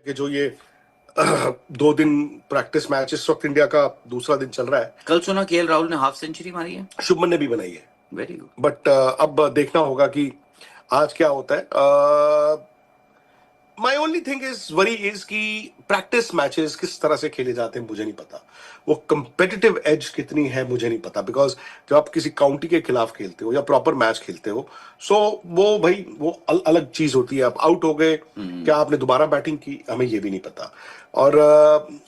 कि जो ये 2 दिन प्रैक्टिस मैच इस वक्त इंडिया का दूसरा दिन चल रहा है। कल सुना केएल राहुल ने हाफ सेंचुरी मारी है, शुभमन ने भी बनाई है। Very good. बट अब देखना होगा कि आज क्या होता है। My only thing is worry is कि प्रैक्टिस मैचेस किस तरह से खेले जाते हैं मुझे नहीं पता, वो कंपेटिटिव एज कितनी है मुझे नहीं पता। बिकॉज जब आप किसी काउंटी के खिलाफ खेलते हो या प्रॉपर मैच खेलते हो, सो वो भाई वो अलग चीज होती है। आप आउट हो गए, क्या आपने दोबारा बैटिंग की, हमें ये भी नहीं पता। और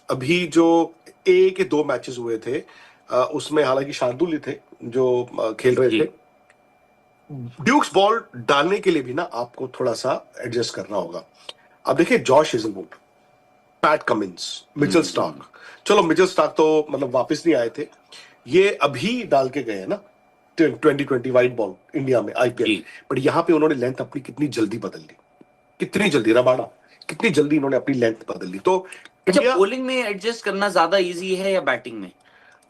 अभी जो ए के 2 मैचेस हुए थे, उसमें हालांकि शार्दुल ही थे जो खेल रहे थे। ड्यूक्स बॉल डालने के लिए भी ना आपको थोड़ा सा एडजस्ट करना होगा। अब देखिए Josh Hazlewood, PAT Cummins, Mitchell Starc. चलो मिचेल स्टार्क तो मतलब वापस नहीं आए थे, ये अभी डाल के गए हैं ना 2020 वाइट बॉल इंडिया में आईपीएल। बट यहाँ पे उन्होंने लेंथ अपनी कितनी जल्दी बदल ली, कितनी जल्दी रबाड़ा, कितनी जल्दी इन्होंने अपनी लेंथ बदल ली। तो अच्छा, बॉलिंग में एडजस्ट करना ज्यादा इजी है या बैटिंग में?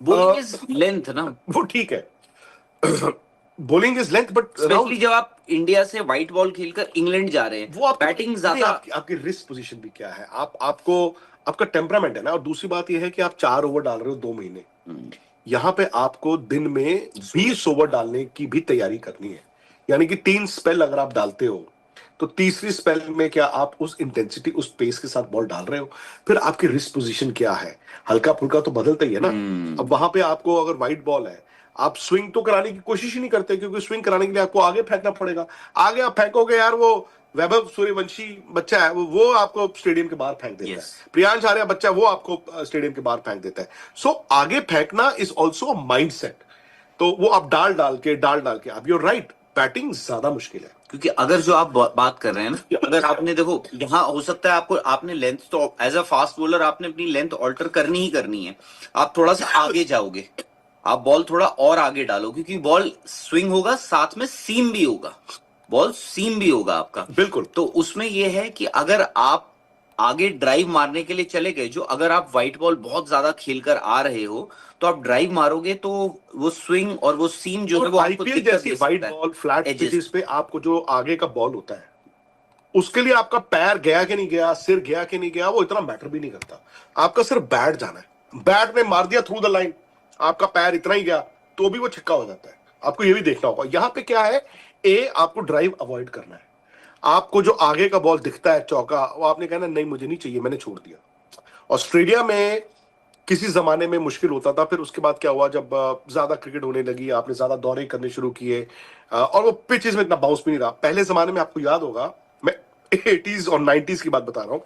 बॉलिंग इज लेंथ ना, वो ठीक है। Bowling is length, but specially जब आप इंडिया से व्हाइट बॉल खेलकर इंग्लैंड जा रहे हैं, वो आप बैटिंग ज्यादा आपकी रिस्क पोजीशन भी क्या है, आपको आपका टेम्परामेंट है ना। और दूसरी बात यह है कि आप 4 ओवर डाल रहे हो 2 महीने, यहां पे आपको दिन में 20 ओवर डालने की भी तैयारी करनी है। यानी कि 3 स्पेल अगर आप डालते हो, तो तीसरी स्पेल में क्या आप उस इंटेंसिटी उस पेस के साथ बॉल डाल रहे हो, फिर आपकी रिस्क पोजीशन क्या है, हल्का फुल्का तो बदलता ही है ना। अब वहां पे आपको अगर व्हाइट बॉल है, आप स्विंग तो कराने की कोशिश ही नहीं करते, क्योंकि स्विंग कराने के लिए आपको आगे फेंकना पड़ेगा। आगे आप फेंकोगे यार, वो वैभव सूर्यवंशी बच्चा है, वो आपको स्टेडियम के बाहर फेंक देता है। प्रियांश आर्या बच्चा है, वो आपको स्टेडियम के बाहर फेंक देता है। सो आगे फेंकना इज ऑल्सो माइंड सेट। तो वो आप डाल डाल के अब यूर राइट, बैटिंग ज्यादा मुश्किल है। क्योंकि अगर जो आप बात कर रहे हैं ना, अगर आपने देखो यहाँ हो सकता है आपने लेंथ तो एज अ फास्ट बॉलर आपने अपनी लेंथ ऑल्टर करनी ही करनी है। आप थोड़ा सा आगे जाओगे, आप बॉल थोड़ा और आगे डालो, क्योंकि बॉल स्विंग होगा, साथ में सीम भी होगा, बॉल सीम भी होगा आपका। बिल्कुल। तो उसमें यह है कि अगर आप आगे ड्राइव मारने के लिए चले गए, जो अगर आप व्हाइट बॉल बहुत ज्यादा खेलकर आ रहे हो, तो आप ड्राइव मारोगे तो वो स्विंग और वो सीम जो है वो आपको आईपीएल जैसी व्हाइट बॉल फ्लैट पिचेस पे आपको जो आगे का बॉल होता है, उसके लिए आपका पैर गया कि नहीं गया, सिर गया कि नहीं गया, वो इतना मैटर भी नहीं करता। आपका सिर्फ बैट जाना है, बैट ने मार दिया थ्रू द लाइन, आपका पैर इतना ही गया तो भी वो छक्का हो जाता है। आपको ये भी देखना होगा। यहां पे क्या है, आपको ड्राइव अवॉइड करना है। आपको जो आगे का बॉल दिखता है चौका, वो आपने कहना नहीं मुझे नहीं चाहिए, मैंने छोड़ दिया। ऑस्ट्रेलिया में किसी जमाने में मुश्किल होता था, फिर उसके बाद क्या हुआ, जब ज्यादा क्रिकेट होने लगी, आपने ज्यादा दौरे करने शुरू किए, और वो पिचेस में इतना बाउंस भी नहीं रहा। पहले जमाने में आपको याद होगा, मैं 80s और 90s की बात बता रहा हूं,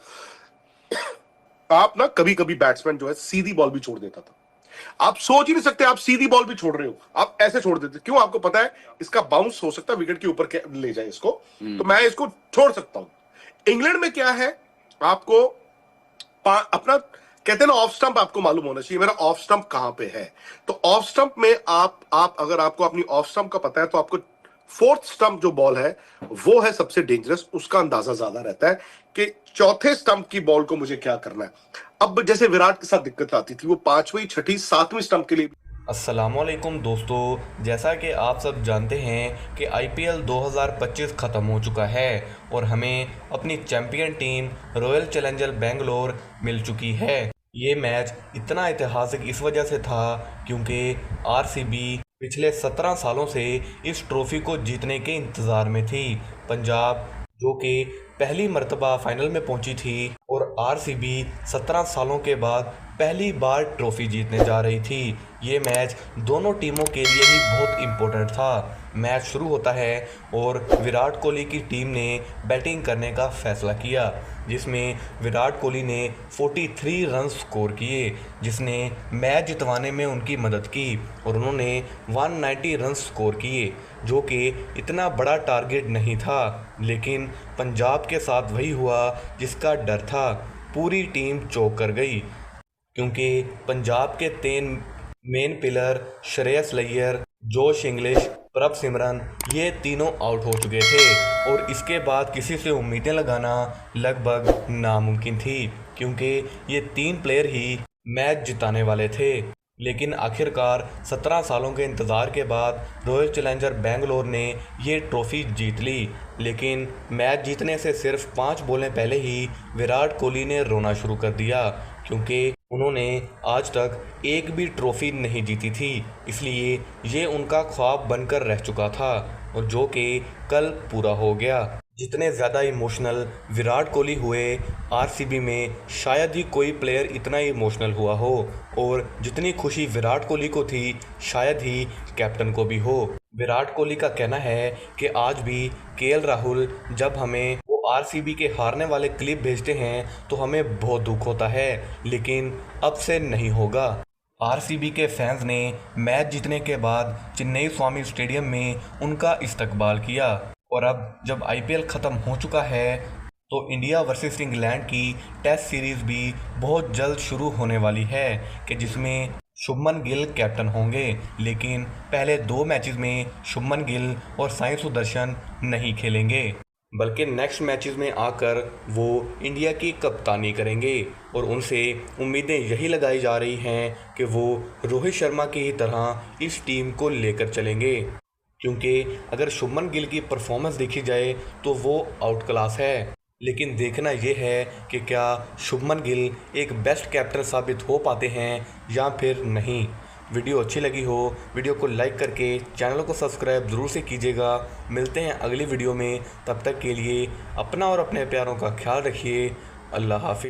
आप ना कभी कभी बैट्समैन जो है सीधी बॉल भी छोड़ देता था। आप सोच ही नहीं सकते आप सीधी बॉल भी छोड़ रहे हो, आप ऐसे छोड़ देते। क्यों? आपको पता है इसका बाउंस हो सकता है विकेट के ऊपर ले जाए इसको, तो मैं इसको छोड़ सकता हूं। इंग्लैंड में क्या है, आपको अपना कहते हैं ना ऑफ स्टंप आपको मालूम होना चाहिए, मेरा ऑफ स्टंप कहां पे है। तो ऑफ स्टंप में आप अगर आपको अपनी ऑफ स्टंप का पता है, तो आपको 4th स्टंप जो बॉल है वो है सबसे डेंजरस, उसका अंदाजा ज्यादा रहता है कि 4थे स्टंप की बॉल को मुझे क्या करना है। अब जैसे विराट के साथ दिक्कत आती थी, वो 5वीं 6ठी 7वीं स्टंप के लिए। अस्सलामुअलैकुम दोस्तों, जैसा कि आप सब जानते हैं कि आईपीएल 2025 ख़त्म हो चुका है और हमें अपनी champion team Royal Challenger Bangalore मिल चुकी है। ये मैच इतना ऐतिहासिक इस वजह से था क्योंकि आरसीबी पिछले 17 सालों से इस ट्रॉफी को जीतने के इंतज़ार में थी। पंजाब जो कि पहली मर्तबा फाइनल में पहुंची थी और आरसीबी 17 सालों के बाद पहली बार ट्रॉफी जीतने जा रही थी। ये मैच दोनों टीमों के लिए ही बहुत इम्पोर्टेंट था। मैच शुरू होता है और विराट कोहली की टीम ने बैटिंग करने का फैसला किया, जिसमें विराट कोहली ने 43 रन स्कोर किए, जिसने मैच जितवाने में उनकी मदद की। और उन्होंने 190 रन स्कोर किए, जो कि इतना बड़ा टारगेट नहीं था। लेकिन पंजाब के साथ वही हुआ जिसका डर था, पूरी टीम चौंक कर गई, क्योंकि पंजाब के 3 मेन पिलर श्रेयस अय्यर, जोश इंग्लिश, प्रभ सिमरन, ये तीनों आउट हो चुके थे। और इसके बाद किसी से उम्मीदें लगाना लगभग नामुमकिन थी, क्योंकि ये 3 प्लेयर ही मैच जिताने वाले थे। लेकिन आखिरकार 17 सालों के इंतज़ार के बाद रॉयल चैलेंजर बेंगलोर ने ये ट्रॉफ़ी जीत ली। लेकिन मैच जीतने से सिर्फ 5 बॉलें पहले ही विराट कोहली ने रोना शुरू कर दिया, क्योंकि उन्होंने आज तक एक भी ट्रॉफ़ी नहीं जीती थी। इसलिए ये उनका ख्वाब बनकर रह चुका था, और जो कि कल पूरा हो गया। जितने ज़्यादा इमोशनल विराट कोहली हुए आरसीबी में, शायद ही कोई प्लेयर इतना इमोशनल हुआ हो, और जितनी खुशी विराट कोहली को थी शायद ही कैप्टन को भी हो। विराट कोहली का कहना है कि आज भी केएल राहुल जब हमें वो आरसीबी के हारने वाले क्लिप भेजते हैं तो हमें बहुत दुख होता है, लेकिन अब से नहीं होगा। आरसीबी के फैंस ने मैच जीतने के बाद चेन्नई स्वामी स्टेडियम में उनका इस्तकबाल किया, और अब जब आईपीएल ख़त्म हो चुका है तो इंडिया वर्सेस इंग्लैंड की टेस्ट सीरीज़ भी बहुत जल्द शुरू होने वाली है, कि जिसमें शुभमन गिल कैप्टन होंगे। लेकिन पहले 2 मैचेस में शुभमन गिल और साई सुदर्शन नहीं खेलेंगे, बल्कि नेक्स्ट मैचेस में आकर वो इंडिया की कप्तानी करेंगे, और उनसे उम्मीदें यही लगाई जा रही हैं कि वो रोहित शर्मा की ही तरह इस टीम को लेकर चलेंगे। क्योंकि अगर शुभमन गिल की परफॉर्मेंस देखी जाए तो वो आउट क्लास है, लेकिन देखना ये है कि क्या शुभमन गिल एक बेस्ट कैप्टन साबित हो पाते हैं या फिर नहीं। वीडियो अच्छी लगी हो, वीडियो को लाइक करके चैनल को सब्सक्राइब ज़रूर से कीजिएगा। मिलते हैं अगली वीडियो में, तब तक के लिए अपना और अपने प्यारों का ख्याल रखिए। अल्लाह हाफिज़।